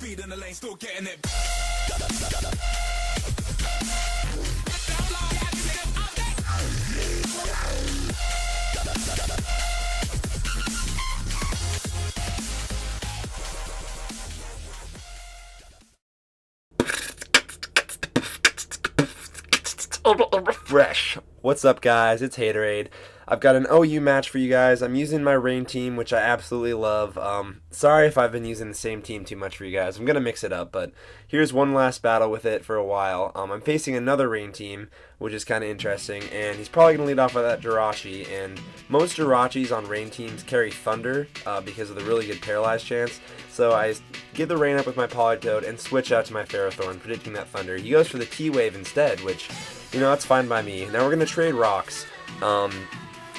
speed in the lane, still getting it. Refresh. What's up, guys? It's Haterade. I've got an OU match for you guys. I'm using my rain team, which I absolutely love. Sorry if I've been using the same team too much for you guys. I'm going to mix it up, but here's one last battle with it for a while. I'm facing another rain team, which is kind of interesting, and he's probably going to lead off with that Jirachi, and most Jirachis on rain teams carry Thunder because of the really good Paralyze chance. So I get the rain up with my Politoed and switch out to my Ferrothorn, predicting that Thunder. He goes for the T-Wave instead, which, you know, that's fine by me. Now we're going to trade Rocks.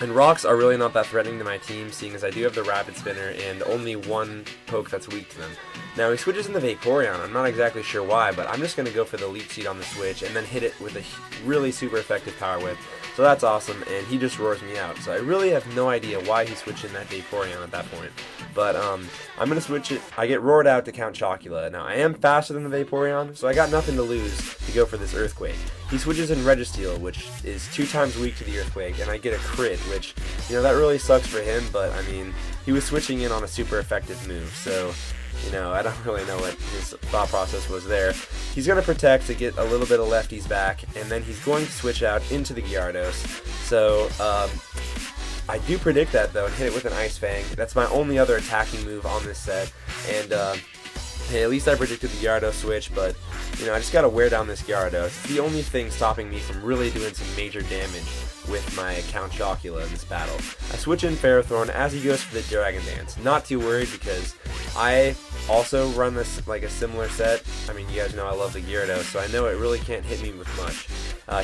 And Rocks are really not that threatening to my team, seeing as I do have the Rapid Spinner and only one poke that's weak to them. Now he switches into Vaporeon. I'm not exactly sure why, but I'm just going to go for the Leech Seed on the switch and then hit it with a really super effective Power Whip. So that's awesome, and he just roars me out. So I really have no idea why he switched in that Vaporeon at that point. But I'm going to switch it. I get roared out to Count Chocula. Now I am faster than the Vaporeon, so I got nothing to lose to go for this Earthquake. He switches in Registeel, which is 2 times weak to the Earthquake, and I get a crit, which, you know, that really sucks for him, but I mean, he was switching in on a super effective move, so, you know, I don't really know what his thought process was there. He's going to Protect to get a little bit of lefties back, and then he's going to switch out into the Gyarados. So, I do predict that, though, and hit it with an Ice Fang. That's my only other attacking move on this set, and, hey, at least I predicted the Gyarados switch, but, you know, I just gotta wear down this Gyarados. It's the only thing stopping me from really doing some major damage with my Count Chocula in this battle. I switch in Ferrothorn as he goes for the Dragon Dance. Not too worried because I also run this like a similar set. I mean, you guys know I love the Gyarados, so I know it really can't hit me with much.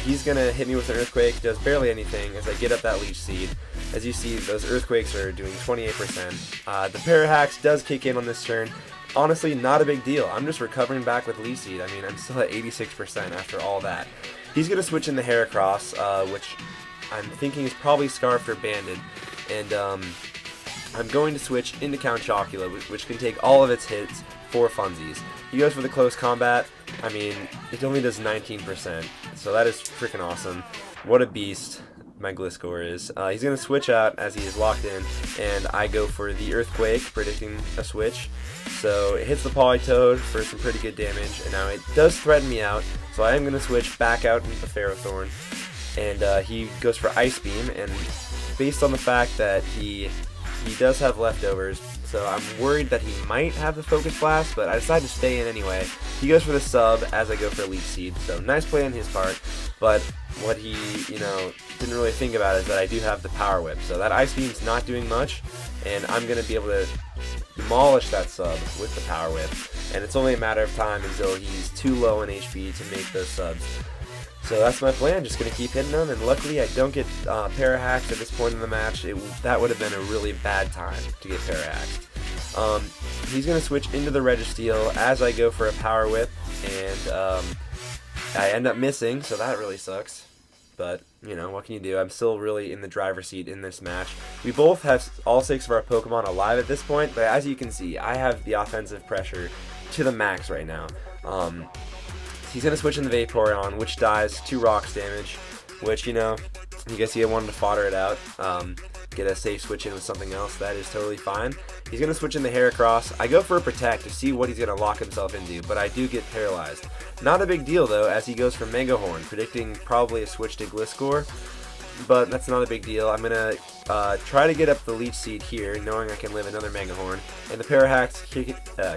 He's gonna hit me with an Earthquake, does barely anything as I get up that Leech Seed. As you see, those Earthquakes are doing 28%. The Parahax does kick in on this turn. Honestly, not a big deal. I'm just recovering back with Leech Seed. I mean, I'm still at 86% after all that. He's going to switch into Heracross, which I'm thinking is probably Scarfed or Banded. And I'm going to switch into Count Chocula, which can take all of its hits for funsies. He goes for the Close Combat. I mean, it only does 19%, so that is freaking awesome. What a beast my Gliscor is. He's going to switch out as he is locked in, and I go for the Earthquake, predicting a switch. So it hits the Politoed for some pretty good damage, and now it does threaten me out, so I am going to switch back out into the Ferrothorn, and he goes for Ice Beam, and based on the fact that he does have leftovers, so I'm worried that he might have the Focus Blast, but I decided to stay in anyway. He goes for the sub as I go for Leech Seed, so nice play on his part, but what he, you know, didn't really think about is that I do have the Power Whip, so that Ice Beam's not doing much, and I'm going to be able to demolish that sub with the Power Whip, and it's only a matter of time until he's too low in HP to make those subs. So that's my plan, just going to keep hitting them, and luckily I don't get Parahaxed at this point in the match. That would have been a really bad time to get Parahaxed. He's going to switch into the Registeel as I go for a Power Whip, and I end up missing, so that really sucks. But, you know, what can you do? I'm still really in the driver's seat in this match. We both have all 6 of our Pokemon alive at this point, but as you can see, I have the offensive pressure to the max right now. He's going to switch in the Vaporeon, which dies 2 Rocks damage, which, you know, I guess he wanted to fodder it out. Get a safe switch in with something else, that is totally fine. He's going to switch in the Heracross. I go for a Protect to see what he's going to lock himself into, but I do get paralyzed. Not a big deal though, as he goes for Mega Horn, predicting probably a switch to Gliscor, but that's not a big deal. I'm going to try to get up the Leech Seed here, knowing I can live another Mega Horn, and the Parahax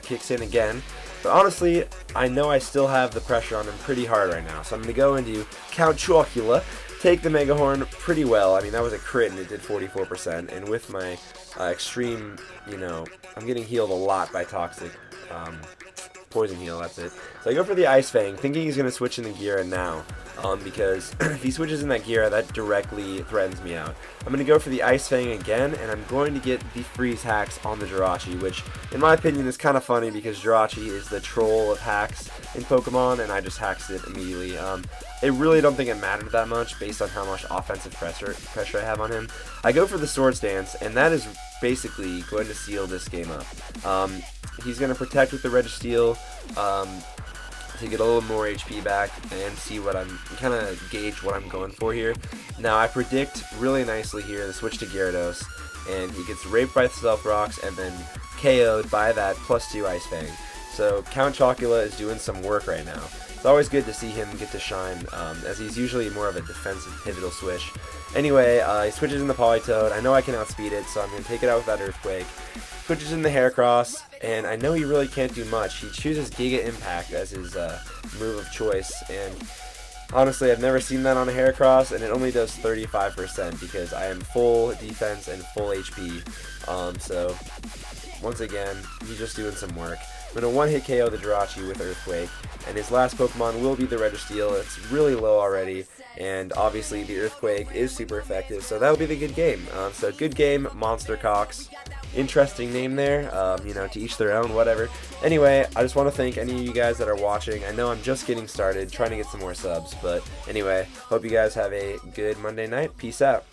kicks in again. But honestly, I know I still have the pressure on him pretty hard right now, so I'm going to go into Count Chocula, take the Mega Horn pretty well. I mean, that was a crit and it did 44%, and with my extreme, you know, I'm getting healed a lot by Toxic Poison Heal, that's it. So I go for the Ice Fang, thinking he's going to switch into Gira now. because if he switches in that gear, that directly threatens me out. I'm going to go for the Ice Fang again, and I'm going to get the freeze hacks on the Jirachi, which in my opinion is kind of funny because Jirachi is the troll of hacks in Pokemon, and I just hacked it immediately. I really don't think it mattered that much based on how much offensive pressure I have on him. I go for the Swords Dance, and that is basically going to seal this game up. He's going to protect with the Registeel to get a little more HP back and see what I'm kind of gauge what I'm going for here. Now I predict really nicely here the switch to Gyarados, and he gets raped by the Stealth Rocks and then KO'd by that +2 Ice Fang. So Count Chocula is doing some work right now. It's always good to see him get to shine, as he's usually more of a defensive pivotal switch. Anyway, he switches in the Politoed. I know I can outspeed it, so I'm going to take it out with that Earthquake. Switches in the Heracross, and I know he really can't do much. He chooses Giga Impact as his move of choice, and honestly, I've never seen that on a Heracross, and it only does 35% because I am full defense and full HP. So, once again, he's just doing some work. I'm going to one-hit KO the Jirachi with Earthquake, and his last Pokemon will be the Registeel. It's really low already, and obviously the Earthquake is super effective, so that'll be the good game. So good game, MonsterCocks. Interesting name there, you know, to each their own, whatever. Anyway, I just want to thank any of you guys that are watching. I know I'm just getting started, trying to get some more subs, but anyway, hope you guys have a good Monday night. Peace out.